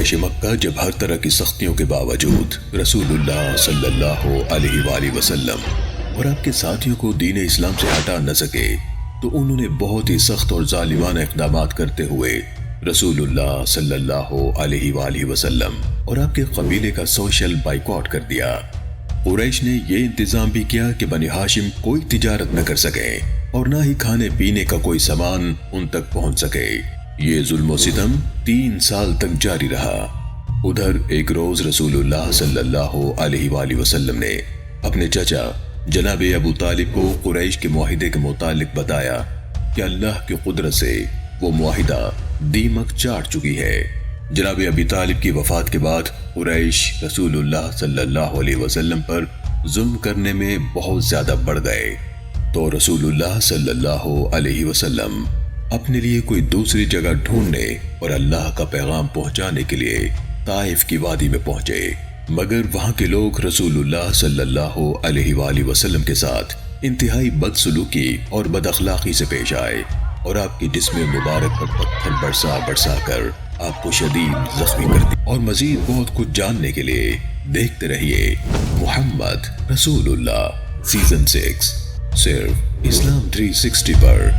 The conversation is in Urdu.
قریش مکہ جب ہر طرح کی سختیوں کے باوجود رسول اللہ صلی اللہ علیہ وآلہ وسلم اور آپ کے ساتھیوں کو دین اسلام سے ہٹا نہ سکے تو انہوں نے بہت ہی سخت اور ظالمانہ اقدامات کرتے ہوئے رسول اللہ صلی اللہ علیہ وآلہ وسلم اور آپ کے قبیلے کا سوشل بائیکاٹ کر دیا۔ قریش نے یہ انتظام بھی کیا کہ بنی ہاشم کوئی تجارت نہ کر سکے اور نہ ہی کھانے پینے کا کوئی سامان ان تک پہنچ سکے۔ یہ ظلم و ستم 3 سال تک جاری رہا۔ ادھر ایک روز رسول اللہ صلی اللہ علیہ وآلہ وسلم نے اپنے چچا جناب ابو طالب کو قریش کے معاہدے کے متعلق بتایا کہ اللہ کی قدرت سے وہ معاہدہ دیمک چاٹ چکی ہے۔ جناب ابی طالب کی وفات کے بعد قریش رسول اللہ صلی اللہ علیہ وسلم پر ظلم کرنے میں بہت زیادہ بڑھ گئے، تو رسول اللہ صلی اللہ علیہ وسلم اپنے لیے کوئی دوسری جگہ ڈھونڈنے اور اللہ کا پیغام پہنچانے کے لیے طائف کی وادی میں پہنچے، مگر وہاں کے لوگ رسول اللہ صلی اللہ علیہ وآلہ وسلم کے ساتھ انتہائی بدسلوکی اور بد اخلاقی سے پیش آئے اور آپ کی جسم مبارک پر پتھر برسا کر آپ کو شدید زخمی کر دی۔ اور مزید بہت کچھ جاننے کے لیے دیکھتے رہیے محمد رسول اللہ سیزن 6 صرف اسلام 360 پر۔